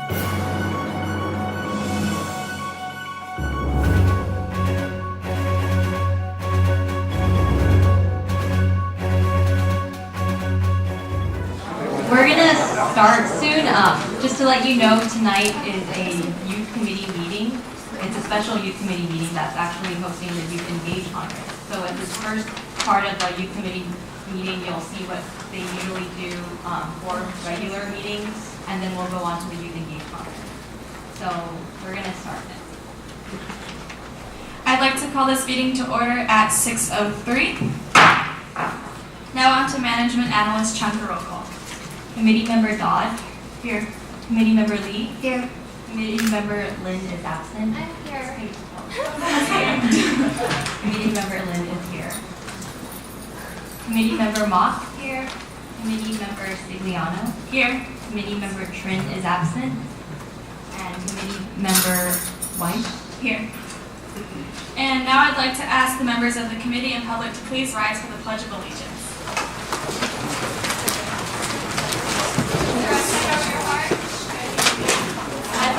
We're going to start soon. Just to let you know, tonight is a youth committee meeting. It's a special youth committee meeting that's actually hosting the Youth Engage Conference. So at this first part of the youth committee meeting, you'll see what they usually do for regular meetings, and then we'll go on to the Youth Engage Conference. So we're going to start this. I'd like to call this meeting to order at 6:03. Now on to Management Analyst Chandra roll call. Committee Member Dodd. Here. Committee Member Lee. Here. Committee Member Lynn is absent. I'm here. Committee Member Lynn is here. Committee Member Mock. Here. Committee Member Stigliano. Here. Committee Member Trin is absent. And Committee Member White. Here. And now I'd like to ask the members of the committee and public to please rise for the Pledge of Allegiance.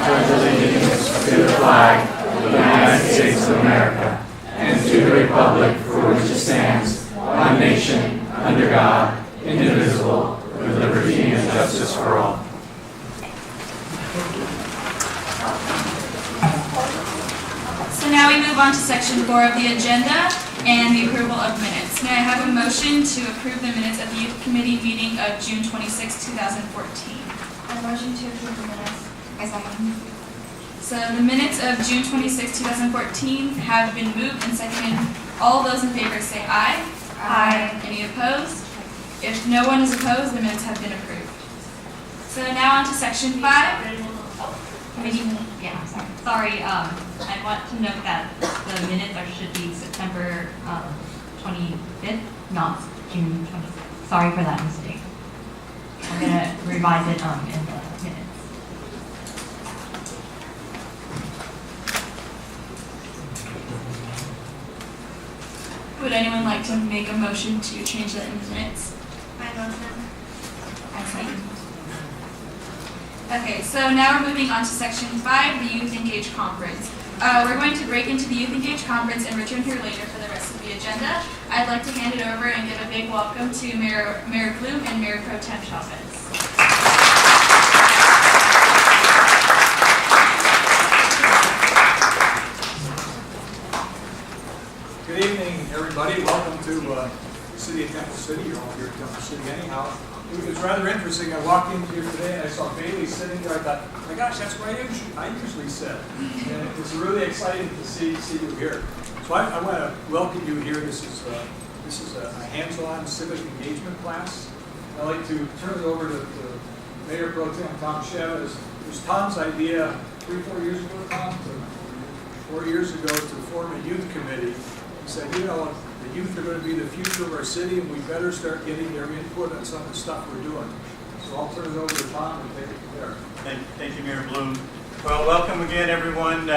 Pledge allegiance to the flag of the United States of America and to the republic for which it stands, one nation, under God, indivisible, with liberty and justice for all. So now we move on to section 4 of the agenda and the approval of minutes. May I have a motion to approve the minutes of the Youth Committee meeting of June 26, 2014? A motion to approve the minutes. I second. So the minutes of June 26, 2014 have been moved and seconded. All those in favor say aye. Aye. Any opposed? If no one is opposed, the minutes have been approved. So now on to section 5. Committee, yeah, sorry. I want to note that the minutes should be September 25th, not June 26th. Sorry for that mistake. I'm going to revise it in the minutes. Would anyone like to make a motion to change that in the minutes? My motion. I second. Okay, so now we're moving on to section 5, the Youth Engage Conference. We're going to break into the Youth Engage Conference and return here later for the rest of the agenda. I'd like to hand it over and give a big welcome to Mayor Bloom and Mayor Pro Tem Chavez. Good evening, everybody. Welcome to the city of Temple City. You're all here at Temple City anyhow. It was rather interesting. I walked in here today and I saw Bailey sitting there. I thought, oh my gosh, that's where I usually sit. And it's really exciting to see you here. So I want to welcome you here. This is a hands-on civic engagement class. I'd like to turn it over to Mayor Pro Tem Tom Chavez. It was Tom's idea 3-4 years ago, Tom, 4 years ago, to form a youth committee. He said, you know, the youth are going to be the future of our city, and we better start getting their input on some of the stuff we're doing. So I'll turn it over to Tom and take it from there. Thank you, Mayor Bloom. Well, welcome again, everyone.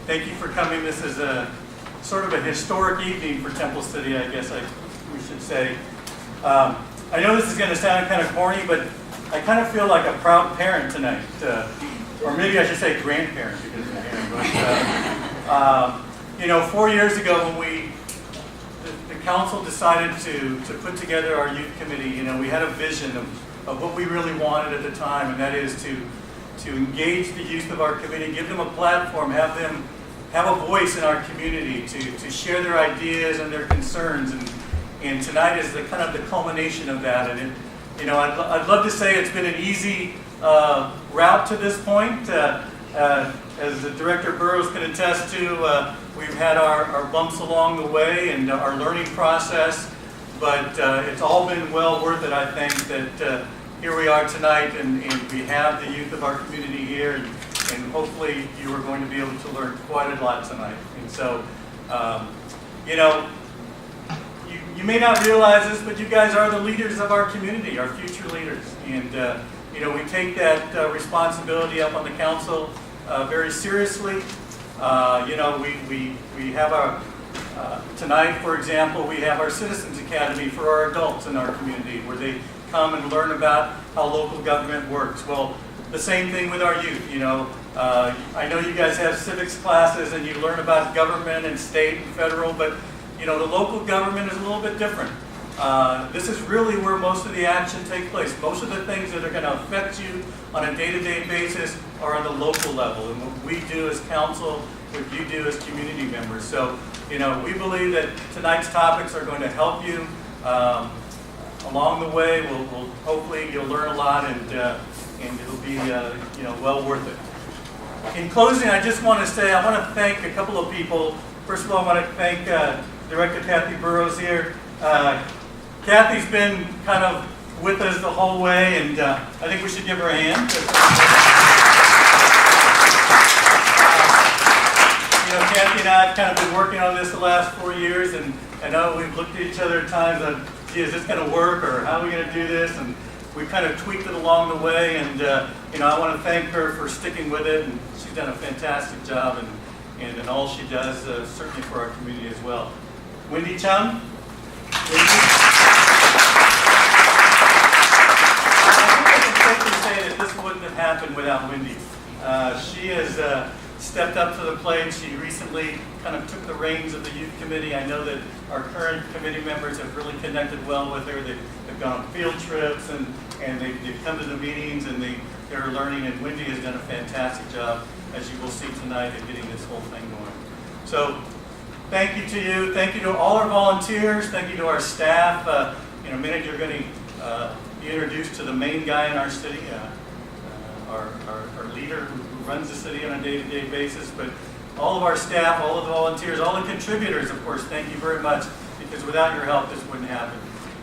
Thank you for coming. This is a sort of a historic evening for Temple City, I guess we should say. I know this is going to sound kind of corny, but I kind of feel like a proud parent tonight, or maybe I should say grandparent because of my hair. But you know, 4 years ago when the council decided to put together our youth committee, you know, we had a vision of what we really wanted at the time, and that is to engage the youth of our community, give them a platform, have them have a voice in our community to share their ideas and their concerns, and tonight is the kind of the culmination of that. And you know, I'd love to say it's been an easy route to this point. As the Director Burrows can attest to, we've had our bumps along the way and our learning process, but it's all been well worth it, I think, that here we are tonight and we have the youth of our community here, and hopefully you are going to be able to learn quite a lot tonight. And so, you know, you may not realize this, but you guys are the leaders of our community, our future leaders. And, you know, we take that responsibility up on the council very seriously. You know, we have our, tonight, for example, we have our Citizens Academy for our adults in our community where they come and learn about how local government works. Well, the same thing with our youth. I know you guys have civics classes and you learn about government and state and federal, but the local government is a little bit different. This is really where most of the action takes place. Most of the things that are going to affect you on a day-to-day basis are on the local level, and what we do as council, what you do as community members. So, we believe that tonight's topics are going to help you along the way. We'll hopefully you'll learn a lot, and it'll be well worth it. In closing, I just want to say I want to thank a couple of people. First of all, I want to thank Director Kathy Burrows here. Kathy's been kind of with us the whole way, and I think we should give her a hand. Kathy and I have kind of been working on this the last 4 years, and I know we've looked at each other at times and, gee, is this going to work, or how are we going to do this? And we kind of tweaked it along the way, and I want to thank her for sticking with it, and she's done a fantastic job, and in all she does, certainly for our community as well. Wendy Chung. I can safely say that this wouldn't have happened without Wendy. She has stepped up to the plate. She recently kind of took the reins of the youth committee. I know that our current committee members have really connected well with her. They've gone on field trips and they've come to the meetings and they're learning, and Wendy has done a fantastic job, as you will see tonight, in getting this whole thing going. So thank you to you. Thank you to all our volunteers. Thank you to our staff. In a minute, you're going to be introduced to the main guy in our city, our leader who runs the city on a day-to-day basis. But all of our staff, all of the volunteers, all the contributors, of course, thank you very much, because without your help, this wouldn't happen.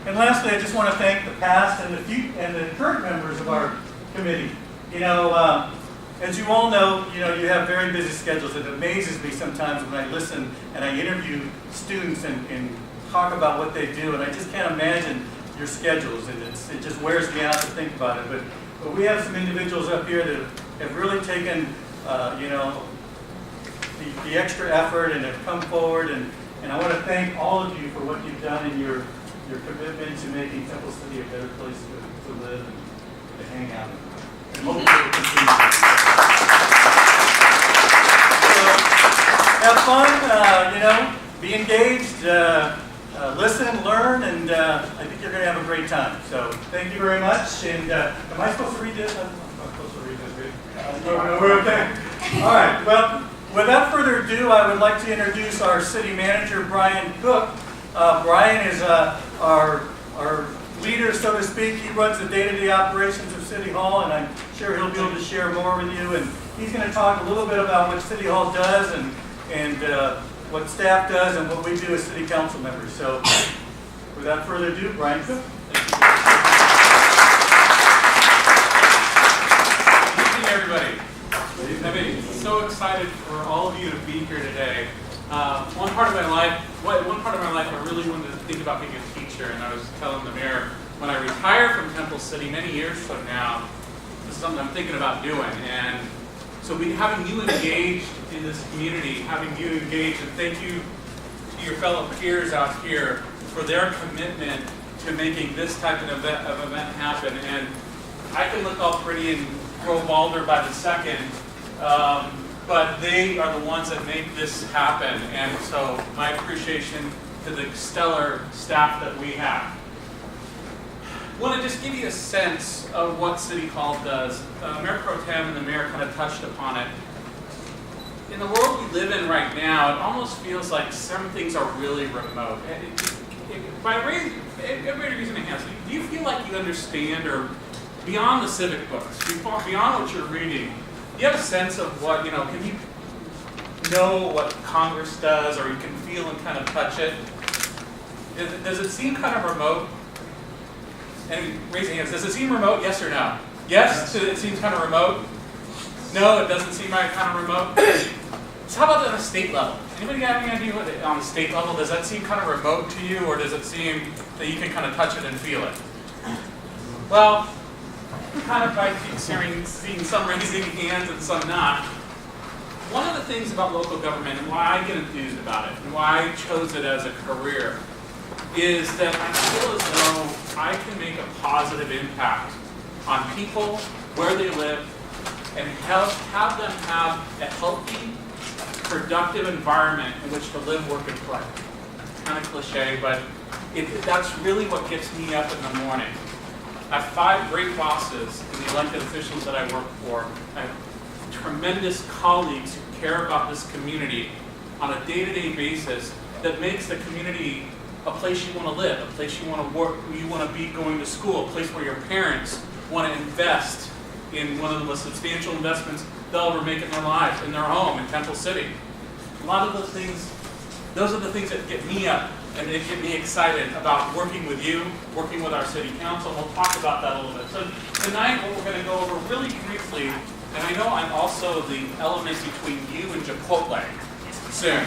And lastly, I just want to thank the past and the current members of our committee. As you all know, you have very busy schedules. It amazes me sometimes when I listen and I interview students and talk about what they do, and I just can't imagine your schedules, and it just wears me out to think about it. But we have some individuals up here that have really taken, the extra effort and have come forward, and I want to thank all of you for what you've done in your commitment to making Temple City a better place to live and to hang out in. And hopefully we'll continue. So, have fun, be engaged, listen, learn, and I think you're going to have a great time. So thank you very much. And am I supposed to read this? I'm not supposed to read this, right? No, we're okay. All right. Well, without further ado, I would like to introduce our city manager, Brian Cook. Brian is our leader, so to speak. He runs the day-to-day operations of City Hall, and I'm sure he'll be able to share more with you. And he's going to talk a little bit about what City Hall does and what staff does and what we do as city council members. So without further ado, Brian Cook. Good evening, everybody. I'm so excited for all of you to be here today. One part of my life, I really wanted to think about being a teacher, and I was telling the mayor, when I retire from Temple City many years from now, this is something I'm thinking about doing. And so having you engaged in this community, having you engaged, and thank you to your fellow peers out here for their commitment to making this type of event happen. And I can look all pretty and grow balder by the second, but they are the ones that make this happen. And so my appreciation to the stellar staff that we have. I want to just give you a sense of what City Hall does. Mayor Pro Tem and the mayor kind of touched upon it. In the world we live in right now, it almost feels like some things are really remote. Everybody raise your hands. Do you feel like you understand, or beyond the civic books, beyond what you're reading, do you have a sense of what, can you know what Congress does, or you can feel and kind of touch it? Does it seem kind of remote? And raise your hands. Does it seem remote? Yes or no? Yes? So it seems kind of remote? No, it doesn't seem kind of remote? So how about on a state level? Anybody got any idea what on the state level, does that seem kind of remote to you, or does it seem that you can kind of touch it and feel it? Well, kind of by seeing some raising hands and some not. One of the things about local government, and why I get enthused about it, and why I chose it as a career, is that I feel as though I can make a positive impact on people, where they live, and have them have a healthy, productive environment in which to live, work, and play. Kind of cliche, but that's really what gets me up in the morning. I have 5 great bosses and the elected officials that I work for. I have tremendous colleagues who care about this community on a day-to-day basis that makes the community a place you want to live, a place you want to work, you want to be going to school, a place where your parents want to invest in one of the most substantial investments they'll ever make in their lives, in their home in Temple City. A lot of those things, those are the things that get me up and they get me excited about working with you, working with our city council. We'll talk about that a little bit. So tonight what we're going to go over really briefly, and I know I'm also the element between you and Chipotle soon.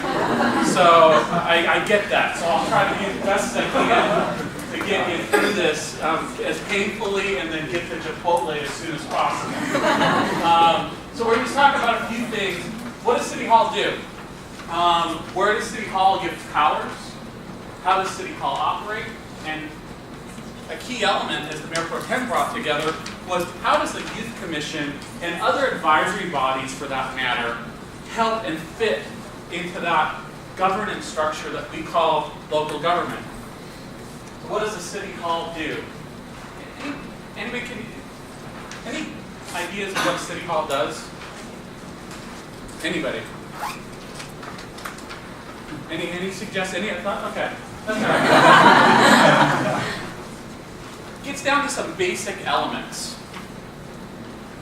So I get that. So I'll try to do the best as I can to get you through this as painfully and then get to Chipotle as soon as possible. So we're going to talk about a few things. What does City Hall do? Where does City Hall give powers? How does City Hall operate? And a key element, as the Mayor Pro Tem brought together, was how does the Youth Commission and other advisory bodies, for that matter, help and fit into that governance structure that we call local government? What does the City Hall do? Any ideas of what City Hall does? Anybody? Any suggestions? Any thought? Okay. That's all right. Gets down to some basic elements.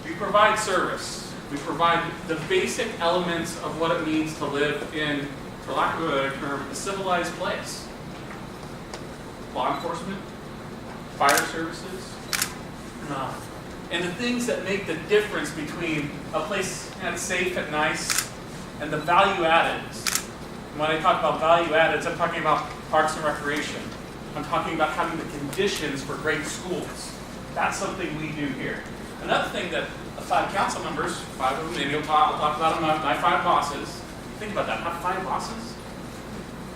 We provide service. We provide the basic elements of what it means to live in, for lack of a better term, a civilized place. Law enforcement, fire services, and the things that make the difference between a place that's safe and nice and the value added. When I talk about value added, I'm talking about parks and recreation. I'm talking about having the conditions for great schools. That's something we do here. Another thing that the 5 council members, 5 of them, maybe I'll talk about them, my 5 bosses. Think about that, have 5 bosses.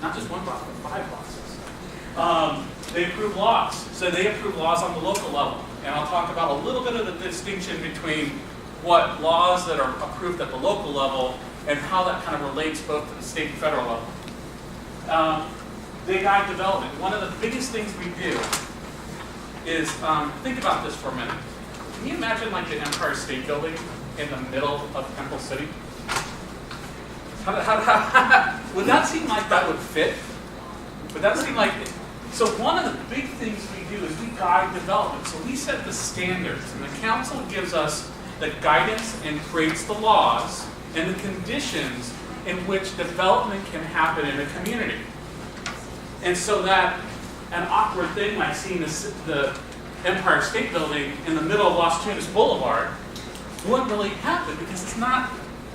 Not just one boss, but 5 bosses. They approve laws. So they approve laws on the local level. And I'll talk about a little bit of the distinction between what laws that are approved at the local level and how that kind of relates both to the state and federal level. They guide development. One of the biggest things we do is, think about this for a minute. Can you imagine like the Empire State Building in the middle of Temple City? Would that seem like that would fit? Would that seem like... So one of the big things we do is we guide development. So we set the standards, and the council gives us the guidance and creates the laws and the conditions in which development can happen in a community. And so that an awkward thing like seeing the Empire State Building in the middle of Las Tunas Boulevard wouldn't really happen because it's not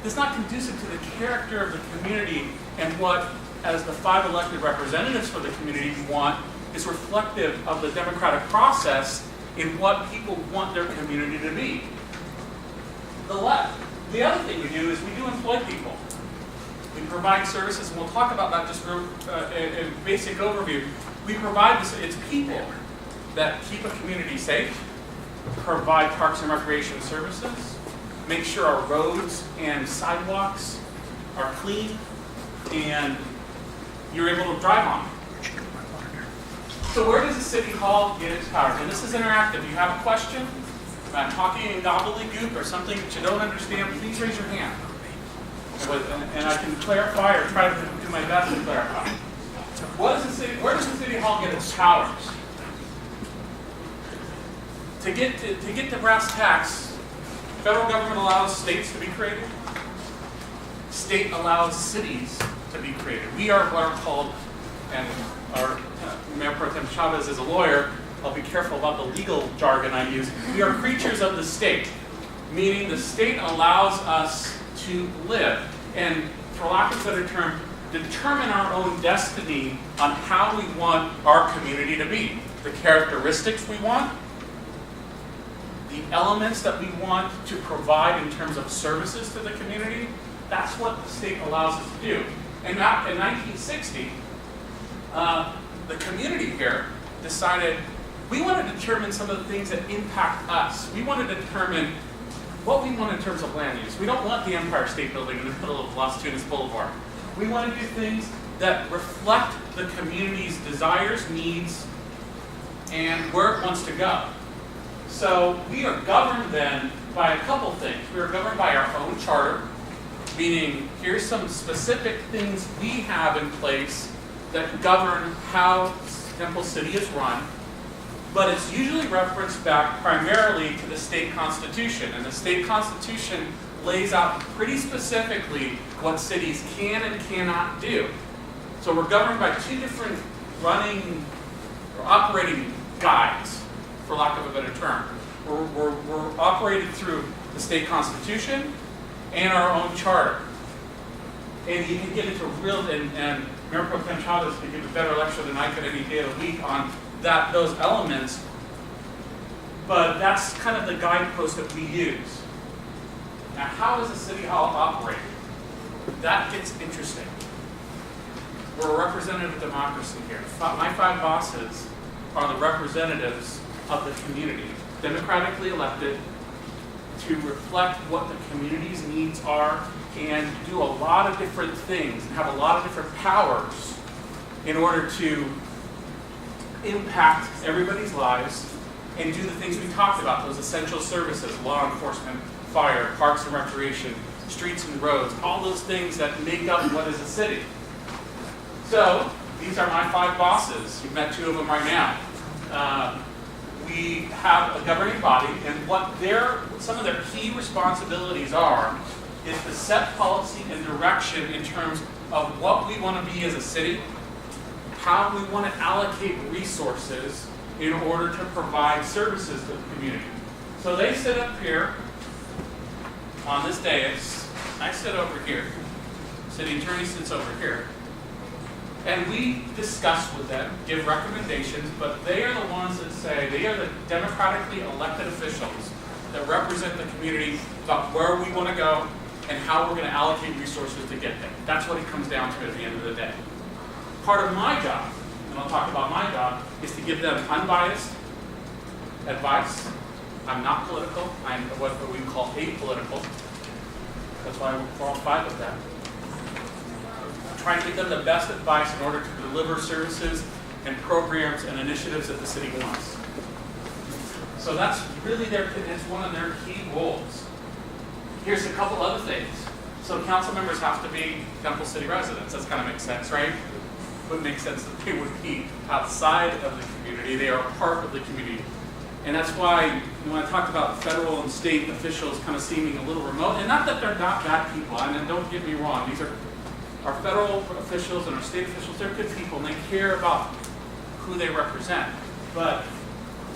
conducive to the character of the community and what, as the 5 elected representatives for the community want, is reflective of the democratic process in what people want their community to be. The other thing we do is we do employ people. We provide services, and we'll talk about that just in basic overview. We provide this, it's people that keep a community safe, provide parks and recreation services, make sure our roads and sidewalks are clean, and you're able to drive on. So where does the City Hall get its powers? And this is interactive. You have a question? If I'm talking in gobbledygook or something that you don't understand, please raise your hand. And I can clarify or try to do my best to clarify. Where does the City Hall get its powers? To get to brass tacks, federal government allows states to be created. State allows cities to be created. We are what are called, and our Mayor Pro Tem Chavez is a lawyer, I'll be careful about the legal jargon I use. We are creatures of the state, meaning the state allows us to live and, for lack of a better term, determine our own destiny on how we want our community to be. The characteristics we want, the elements that we want to provide in terms of services to the community, that's what the state allows us to do. And in 1960, the community here decided we want to determine some of the things that impact us. We want to determine what we want in terms of land use. We don't want the Empire State Building in the middle of Las Tunas Boulevard. We want to do things that reflect the community's desires, needs, and where it wants to go. So we are governed then by a couple things. We are governed by our own charter, meaning here's some specific things we have in place that govern how Temple City is run, but it's usually referenced back primarily to the state constitution, and the state constitution lays out pretty specifically what cities can and cannot do. So we're governed by two different running or operating guides, for lack of a better term. We're operated through the state constitution and our own charter. And you can get into and Mayor Pro Tem Chavez can give a better lecture than I could any day of the week on those elements. But that's kind of the guidepost that we use. Now, how does the city hall operate? That gets interesting. We're a representative democracy here. My 5 bosses are the representatives of the community, democratically elected to reflect what the community's needs are and do a lot of different things and have a lot of different powers in order to impact everybody's lives and do the things we talked about, those essential services, law enforcement, fire, parks and recreation, streets and roads, all those things that make up what is a city. So, these are my 5 bosses. You've met 2 of them right now. We have a governing body, and what some of their key responsibilities are is to set policy and direction in terms of what we want to be as a city, how we want to allocate resources in order to provide services to the community. So they sit up here on this dais, I sit over here, city attorney sits over here, and we discuss with them, give recommendations, but they are the ones that say, they are the democratically elected officials that represent the community about where we want to go and how we're going to allocate resources to get there. That's what it comes down to at the end of the day. Part of my job, and I'll talk about my job, is to give them unbiased advice. I'm not political. I'm what we call apolitical. That's why we're all 5 of them. Trying to give them the best advice in order to deliver services and programs and initiatives that the city wants. So that's really it's one of their key roles. Here's a couple other things. So council members have to be Temple City residents. That kind of makes sense, right? It would make sense that they would be outside of the community. They are part of the community. And that's why when I talked about federal and state officials kind of seeming a little remote, and not that they're not bad people, I mean, don't get me wrong, these are our federal officials and our state officials, they're good people and they care about who they represent. But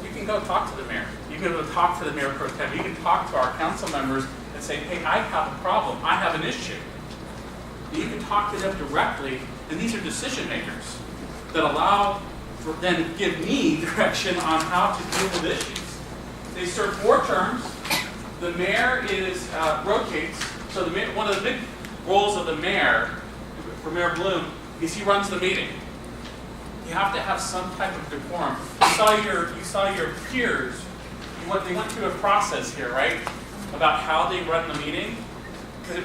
you can go talk to the mayor. You can go talk to the mayor pro tem. You can talk to our council members and say, hey, I have a problem. I have an issue. You can talk to them directly, and these are decision makers that allow for then give me direction on how to deal with issues. They serve 4 terms. The mayor rotates. So one of the big roles of the mayor, for Mayor Bloom, is he runs the meeting. You have to have some type of decorum. You saw your peers. They went through a process here, right, about how they run the meeting.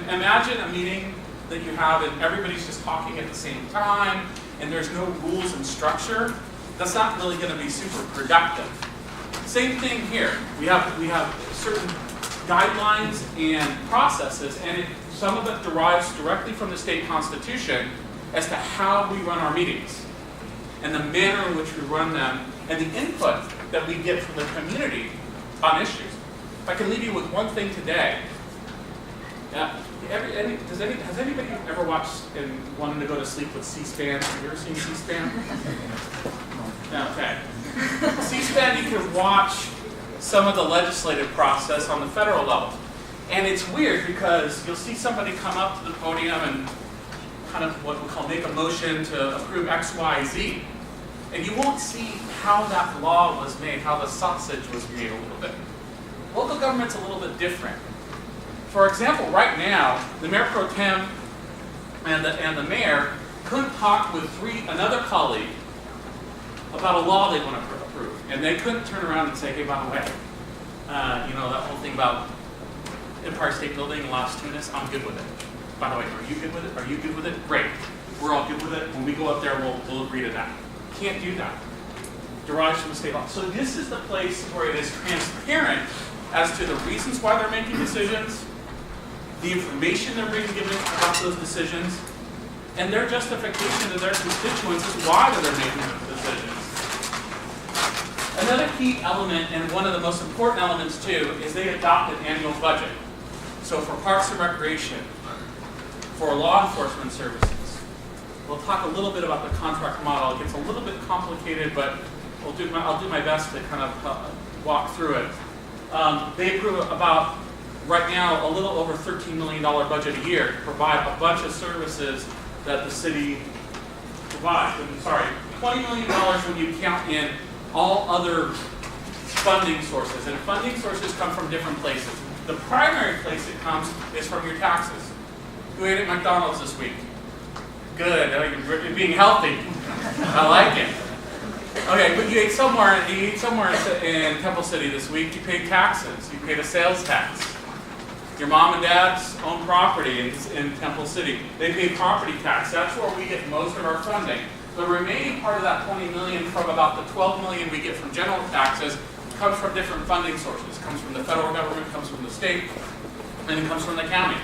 Imagine a meeting that you have and everybody's just talking at the same time, and there's no rules and structure. That's not really going to be super productive. Same thing here. We have certain guidelines and processes, and some of it derives directly from the state constitution as to how we run our meetings and the manner in which we run them and the input that we get from the community on issues. If I can leave you with one thing today. Has anybody ever watched and wanted to go to sleep with C-SPAN? Have you ever seen C-SPAN? Okay. C-SPAN, you can watch some of the legislative process on the federal level. And it's weird because you'll see somebody come up to the podium and kind of what we call make a motion to approve X, Y, Z. And you won't see how that law was made, how the sausage was made a little bit. Local government's a little bit different. For example, right now, the mayor pro tem and the mayor couldn't talk with another colleague about a law they want to approve. And they couldn't turn around and say, hey, by the way, that whole thing about Empire State Building in Las Tunas, I'm good with it. By the way, are you good with it? Are you good with it? Great. We're all good with it. When we go up there, we'll agree to that. Can't do that. Derives from the state law. So this is the place where it is transparent as to the reasons why they're making decisions, the information they're being given about those decisions, and their justification to their constituents is why they're making those decisions. Another key element, and one of the most important elements too, is they adopt an annual budget. So for Parks and Recreation, for law enforcement services, we'll talk a little bit about the contract model. It gets a little bit complicated, but I'll do my best to kind of walk through it. They approve about, right now, a little over $13 million budget a year to provide a bunch of services that the city provides. $20 million when you count in all other funding sources. And funding sources come from different places. The primary place it comes is from your taxes. Who ate at McDonald's this week? Good. You're being healthy. I like it. Okay, but you ate somewhere in Temple City this week. You paid taxes. You paid a sales tax. Your mom and dad's own property in Temple City, they pay property tax. That's where we get most of our funding. The remaining part of that $20 million from about the $12 million we get from general taxes comes from different funding sources. It comes from the federal government, comes from the state, and it comes from the county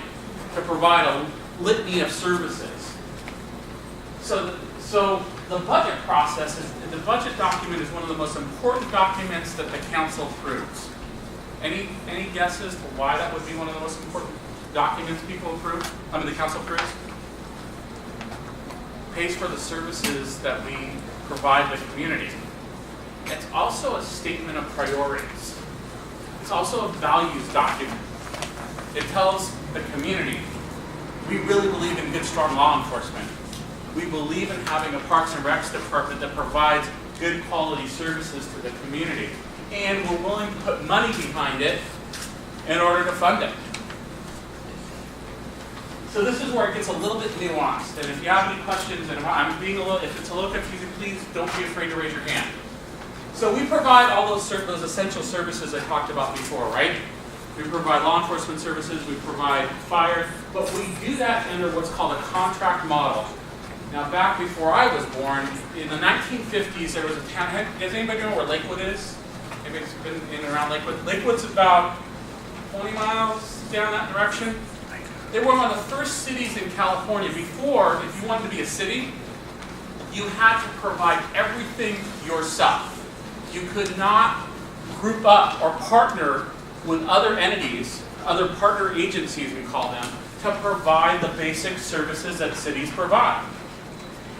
to provide a litany of services. So the budget process, the budget document is one of the most important documents that the council approves. Any guesses to why that would be one of the most important documents the council approves? Pays for the services that we provide the community. It's also a statement of priorities. It's also a values document. It tells the community, we really believe in good, strong law enforcement. We believe in having a Parks and Recs department that provides good quality services to the community. And we're willing to put money behind it in order to fund it. So this is where it gets a little bit nuanced. And if you have any questions, and if it's a little confusing, please don't be afraid to raise your hand. So we provide all those essential services I talked about before, right? We provide law enforcement services, we provide fire, but we do that under what's called a contract model. Now, back before I was born, in the 1950s, there was a town. Does anybody know where Lakewood is? Anybody's been in and around Lakewood? Lakewood's about 20 miles down that direction. They were one of the first cities in California. Before, if you wanted to be a city, you had to provide everything yourself. You could not group up or partner with other entities, other partner agencies we call them, to provide the basic services that cities provide.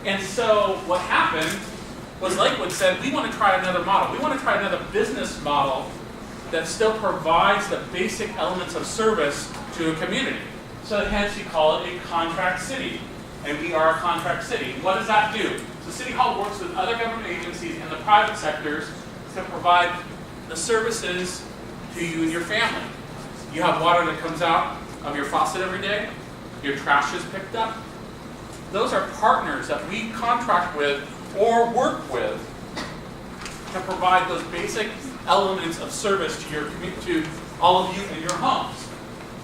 And so what happened was Lakewood said, we want to try another model. We want to try another business model that still provides the basic elements of service to a community. So hence you call it a contract city. And we are a contract city. What does that do? So City Hall works with other government agencies and the private sectors to provide the services to you and your family. You have water that comes out of your faucet every day. Your trash is picked up. Those are partners that we contract with or work with to provide those basic elements of service to all of you in your homes.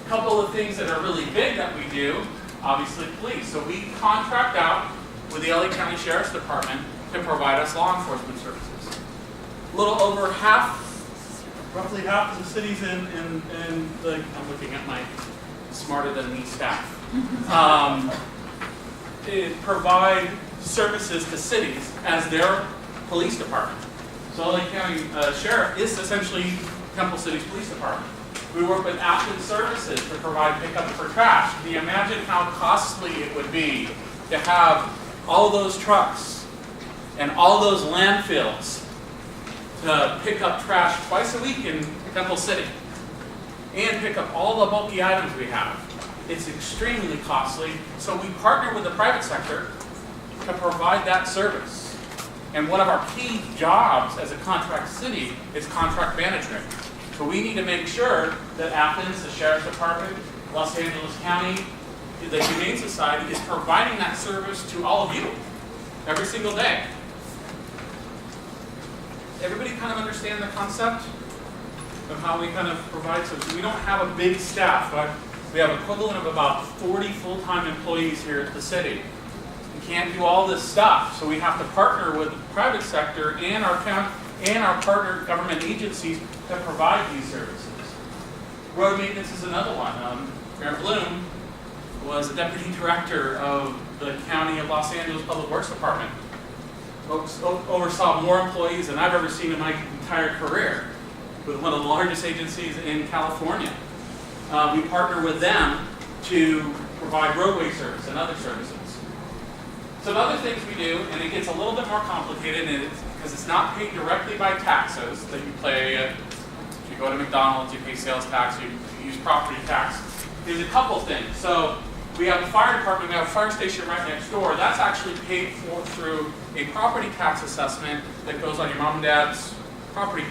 A couple of things that are really big that we do, obviously police. So we contract out with the LA County Sheriff's Department to provide us law enforcement services. A little over roughly half of the cities in the, I'm looking at my smarter than me staff, provide services to cities as their police department. So LA County Sheriff is essentially Temple City's police department. We work with Athens Services to provide pickup for trash. Can you imagine how costly it would be to have all those trucks and all those landfills to pick up trash twice a week in Temple City and pick up all the bulky items we have? It's extremely costly, so we partner with the private sector to provide that service. And one of our key jobs as a contract city is contract management. So we need to make sure that Athens, the Sheriff's Department, Los Angeles County, the Humane Society is providing that service to all of you every single day. Everybody kind of understand the concept? of how we kind of provide services. We don't have a big staff, but we have equivalent of about 40 full-time employees here at the city. We can't do all this stuff, so we have to partner with the private sector and our partner government agencies that provide these services. Road maintenance is another one. Mayor Bloom was the deputy director of the County of Los Angeles Public Works Department. Oversaw more employees than I've ever seen in my entire career with one of the largest agencies in California. We partner with them to provide roadway service and other services. Some other things we do, and it gets a little bit more complicated because it's not paid directly by taxes that you pay. If you go to McDonald's, you pay sales tax, you use property tax. There's a couple things. So we have a fire department, we have a fire station right next door. That's actually paid for through a property tax assessment that goes on your mom and dad's property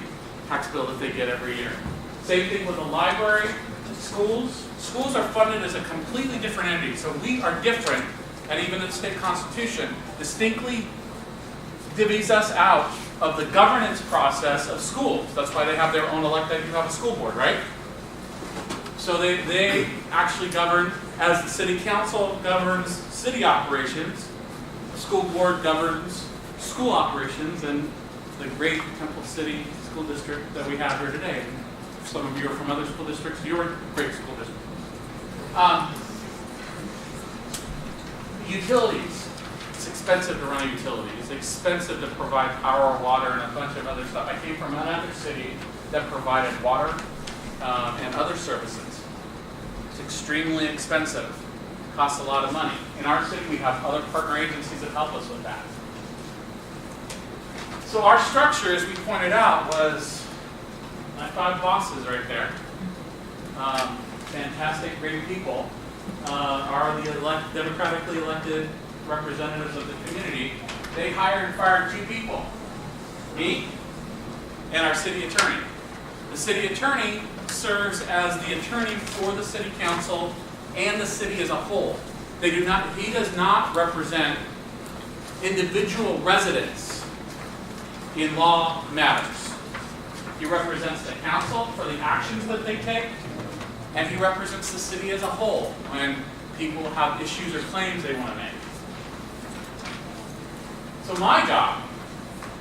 tax bill that they get every year. Same thing with the library, schools. Schools are funded as a completely different entity, so we are different, and even the state constitution distinctly divvies us out of the governance process of schools. That's why they have their own elected, you have a school board, right? So they actually govern, as the city council governs city operations, the school board governs school operations, and the great Temple City School District that we have here today. Some of you are from other school districts, you're a great school district. Utilities. It's expensive to run a utility. It's expensive to provide power, water, and a bunch of other stuff. I came from another city that provided water and other services. It's extremely expensive. It costs a lot of money. In our city, we have other partner agencies that help us with that. So our structure, as we pointed out, was my 5 bosses right there. Fantastic, great people. Are the democratically elected representatives of the community. They hired and fired 2 people, me and our city attorney. The city attorney serves as the attorney for the city council and the city as a whole. He does not represent individual residents in law matters. He represents the council for the actions that they take, and he represents the city as a whole when people have issues or claims they want to make. So my job,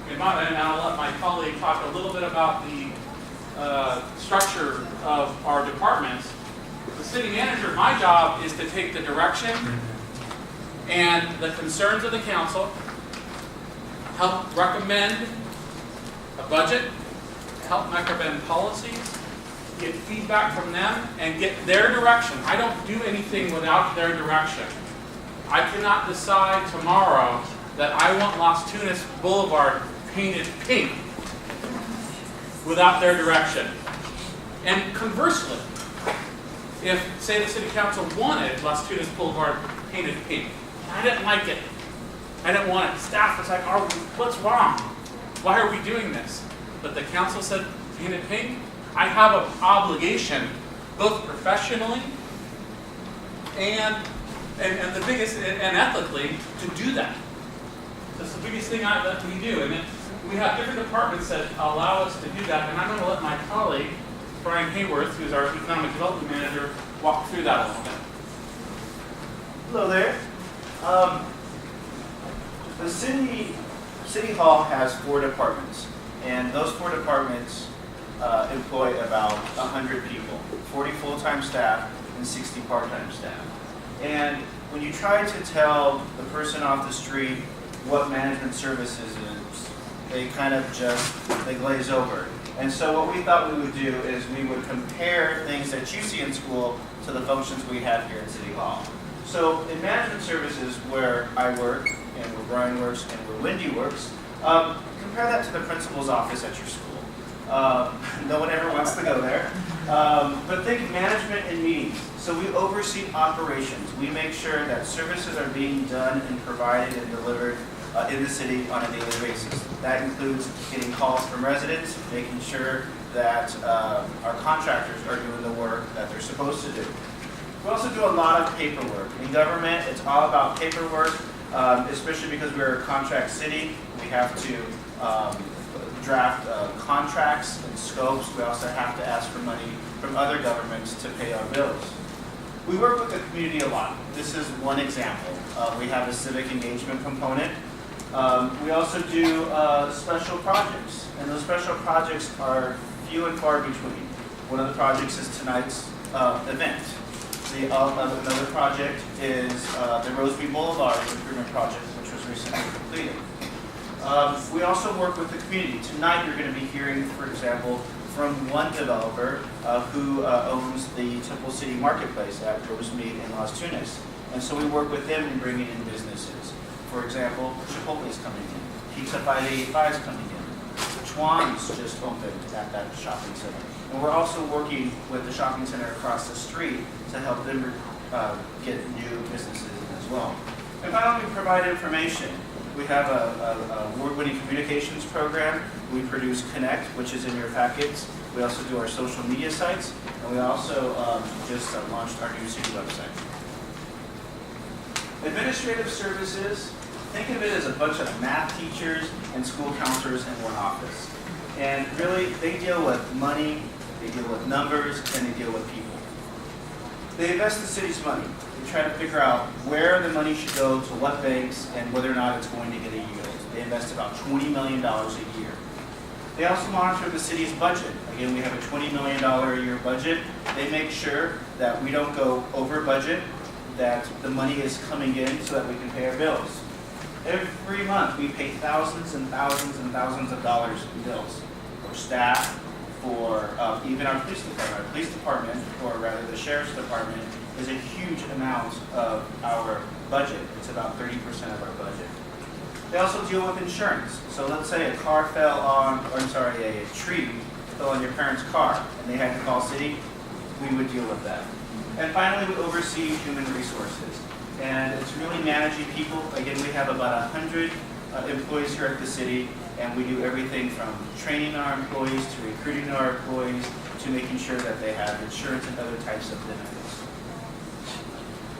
and I'll let my colleague talk a little bit about the structure of our departments. The city manager, my job is to take the direction and the concerns of the council, help recommend a budget, help recommend policies, get feedback from them, and get their direction. I don't do anything without their direction. I cannot decide tomorrow that I want Las Tunas Boulevard painted pink without their direction. And conversely, if, say, the city council wanted Las Tunas Boulevard painted pink, I didn't like it. I didn't want it. Staff was like, "Oh, what's wrong? Why are we doing this?" But the council said, painted pink. I have an obligation, both professionally and the biggest, and ethically, to do that. That's the biggest thing that we do. And we have different departments that allow us to do that. And I'm going to let my colleague, Brian Hayworth, who's our economic development manager, walk through that a little bit. Hello there. The City Hall has 4 departments, and those 4 departments employ about 100 people, 40 full-time staff and 60 part-time staff. And when you try to tell the person off the street what management services is, they kind of they glaze over. And so what we thought we would do is we would compare things that you see in school to the functions we have here at City Hall. So in management services, where I work, and where Brian works, and where Wendy works, compare that to the principal's office at your school. No one ever wants to go there. But think management and meetings. So we oversee operations. We make sure that services are being done and provided and delivered in the city on a daily basis. That includes getting calls from residents, making sure that our contractors are doing the work that they're supposed to do. We also do a lot of paperwork. In government, it's all about paperwork, especially because we're a contract city. We have to draft contracts and scopes. We also have to ask for money from other governments to pay our bills. We work with the community a lot. This is one example. We have a civic engagement component. We also do special projects, and those special projects are few and far between. One of the projects is tonight's event. Another project is the Roseby Boulevard Improvement Project, which was recently completed. We also work with the community. Tonight you're going to be hearing, for example, from one developer who owns the Temple City Marketplace at Rosemead and Las Tunas. And so we work with them in bringing in businesses. For example, Chipotle is coming in, Pizza 585 is coming in, the Schwann's just opened at that shopping center. And we're also working with the shopping center across the street to help them get new businesses in as well. And finally, we provide information. We have a award-winning communications program. We produce Connect, which is in your packets. We also do our social media sites, and we also just launched our new city website. Administrative services, think of it as a bunch of math teachers and school counselors in one office. And really, they deal with money, they deal with numbers, and they deal with people. They invest the city's money. They try to figure out where the money should go, to what banks, and whether or not it's going to get a yield. They invest about $20 million a year. They also monitor the city's budget. Again, we have a $20 million a year budget. They make sure that we don't go over budget, that the money is coming in so that we can pay our bills. Every month we pay thousands and thousands and thousands of dollars in bills for staff, for even our police department. Our police department, or rather the sheriff's department, is a huge amount of our budget. It's about 30% of our budget. They also deal with insurance. So let's say a tree fell on your parents' car and they had to call city, we would deal with that. And finally, we oversee human resources. And it's really managing people. Again, we have about 100 employees here at the city, and we do everything from training our employees to recruiting our employees to making sure that they have insurance and other types of benefits.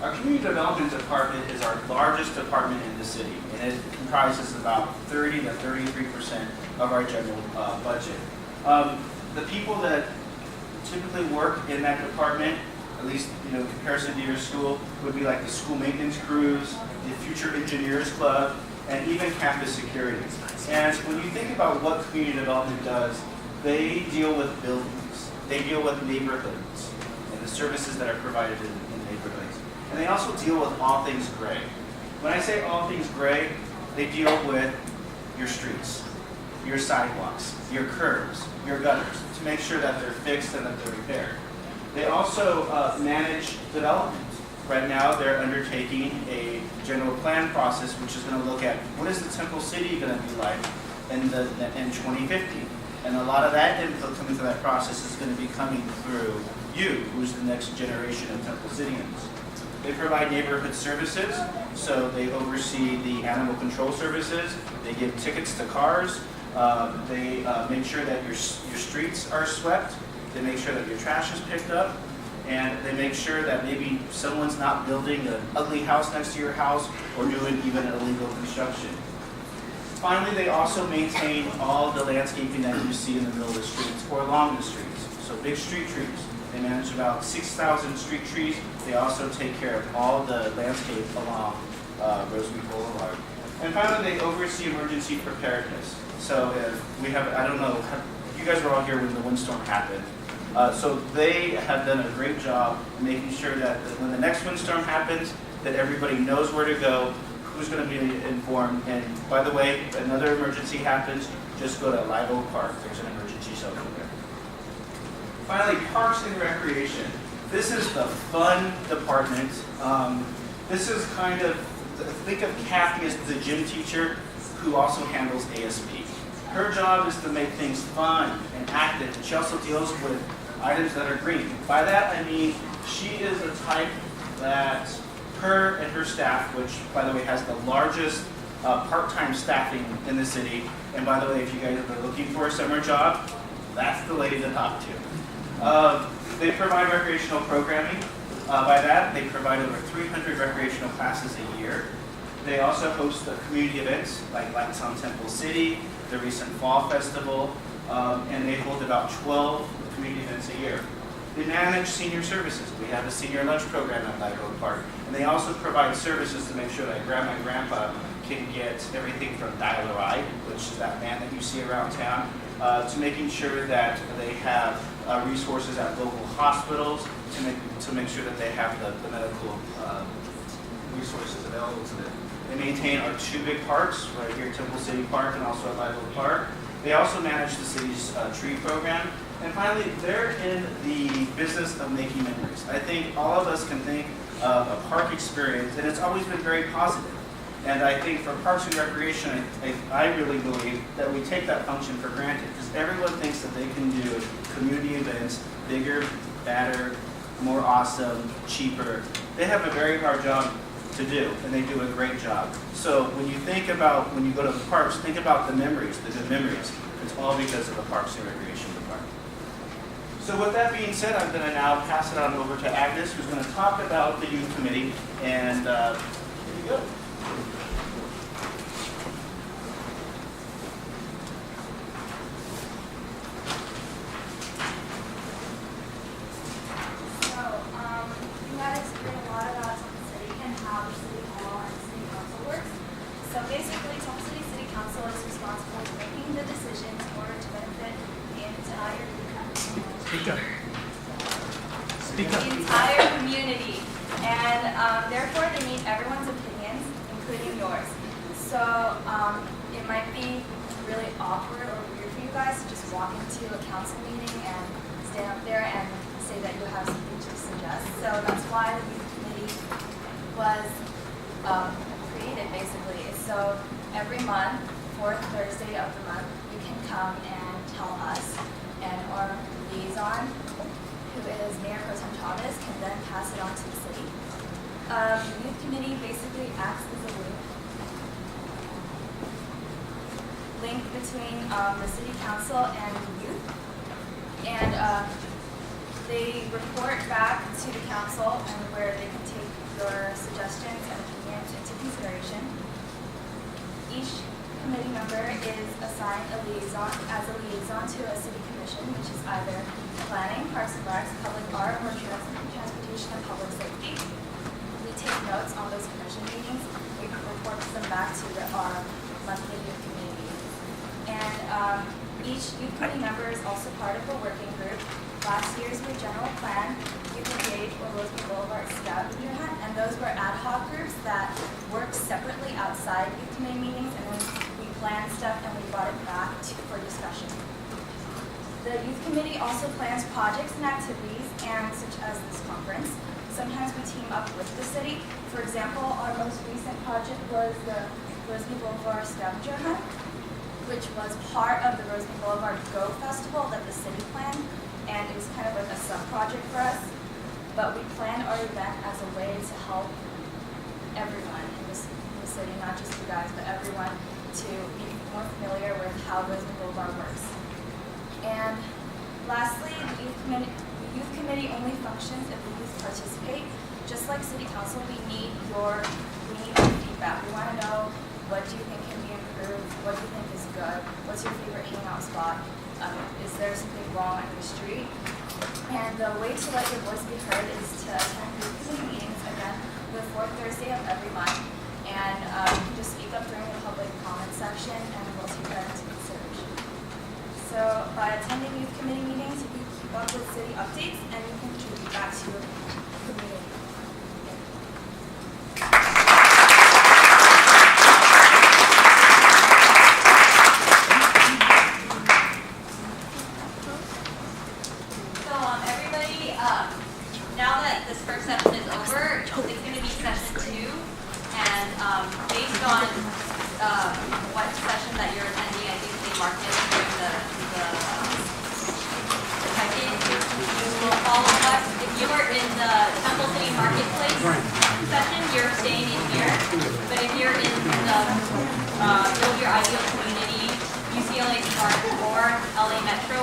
Our community development department is our largest department in the city, and it comprises about 30 to 33% of our general budget. The people that typically work in that department, at least in comparison to your school, would be like the school maintenance crews, the Future Engineers Club, and even campus security. And when you think about what community development does, they deal with buildings, they deal with neighborhoods, and the services that are provided in neighborhoods. And they also deal with all things gray. When I say all things gray, they deal with your streets, your sidewalks, your curbs, your gutters, to make sure that they're fixed and that they're repaired. They also manage development. Right now, they're undertaking a general plan process, which is going to look at what is the Temple City going to be like in 2050. And a lot of that input coming through that process is going to be coming through you, who's the next generation of Temple Cityans. They provide neighborhood services, so they oversee the animal control services. They give tickets to cars. They make sure that your streets are swept. They make sure that your trash is picked up, and they make sure that maybe someone's not building an ugly house next to your house or doing even illegal construction. Finally, they also maintain all the landscaping that you see in the middle of the streets or along the streets. So big street trees. They manage about 6,000 street trees. They also take care of all the landscape along Roseby Boulevard. And finally, they oversee emergency preparedness. So if we have, I don't know, you guys were all here when the windstorm happened. So they have done a great job making sure that when the next windstorm happens, that everybody knows where to go, who's going to be informed. And by the way, if another emergency happens, just go to Live Oak Park. There's an emergency shelter there. Finally, Parks and Recreation. This is the fun department. This is kind of, think of Kathy as the gym teacher who also handles ASB. Her job is to make things fun and active, and she also deals with items that are green. By that I mean she is the type that her and her staff, which by the way has the largest part-time staffing in the city, and by the way, if you guys are looking for a summer job, that's the lady to talk to. They provide recreational programming. By that, they provide over 300 recreational classes a year. They also host community events like Lights on Temple City, the recent Fall Festival, and they hold about 12 community events a year. They manage senior services. We have a senior lunch program at Light Oak Park, and they also provide services to make sure that grandma and grandpa can get everything from dial-a-ride, which is that van that you see around town, to making sure that they have resources at local hospitals to make sure that they have the medical resources available to them. They maintain our two big parks, right here at Temple City Park and also at Light Oak Park. They also manage the city's tree program. And finally, they're in the business of making memories. I think all of us can think of a park experience, and it's always been very positive. And I think for Parks and Recreation, I really believe that we take that function for granted, because everyone thinks that they can do community events bigger, better, more awesome, cheaper. They have a very hard job to do, and they do a great job. So when you go to the parks, think about the memories, the good memories. It's all because of the Parks and Recreation Department. So with that being said, I'm going to now pass it on over to Agnes, who's going to talk about the youth committee, and here you go. You guys heard a lot about Temple City and how the City Hall and City Council works. So basically, Temple City Council is responsible for making the decisions in order to benefit the entire community. And therefore, they need everyone's opinions, including yours. So it might be really awkward or weird for you guys to just walk into a council meeting and stand up there and say that you have something to suggest. So that's why the youth committee was created, basically. So every month, fourth Thursday of the month, you can come and tell us, and our liaison, who is Mayor Pro Tem Chavez, can then pass it on to the city. The youth committee basically acts as a link between the city council and the youth, and they report back to the council and where they can take your suggestions and opinions into consideration. Each committee member is assigned a liaison to a city commission, which is either planning, parks and recs, public art, or transportation and public safety. We take notes on those commission meetings. We report them back to our monthly youth committee meetings. And each youth committee member is also part of a working group. Last year's were general plan, youth Engage, or Rosemead Boulevard scavenger hunt, and those were ad hoc groups that worked separately outside youth committee meetings, and then we planned stuff and we brought it back for discussion. The youth committee also plans projects and activities, and such as this conference. Sometimes we team up with the city. For example, our most recent project was the Rosemead Boulevard scavenger hunt, which was part of the Rosemead Boulevard Go Festival that the city planned. And it was kind of like a sub-project for us. But we planned our event as a way to help everyone in the city, not just you guys, but everyone, to be more familiar with how Rosemead Boulevard works. And lastly, the youth committee only functions if the youth participate. Just like city council, we need your feedback. We want to know, what do you think can be improved? What do you think is good? What's your favorite hangout spot? Is there something wrong on your street? And the way to let your voice be heard is to attend youth committee meetings again the fourth Thursday of every month. And you can just speak up during the public comment section, and we'll take that into consideration. So by attending youth committee meetings, you can keep up with city updates, and you can contribute back to your community. Now that this first session is over, it's going to be session 2, and based on what session that you're attending, I think they marked it during the check-in. You will follow us. If you are in the Temple City Marketplace session, you're staying in here. But if you're in the Build Your Ideal Community, UCLA Spark, or LA Metro,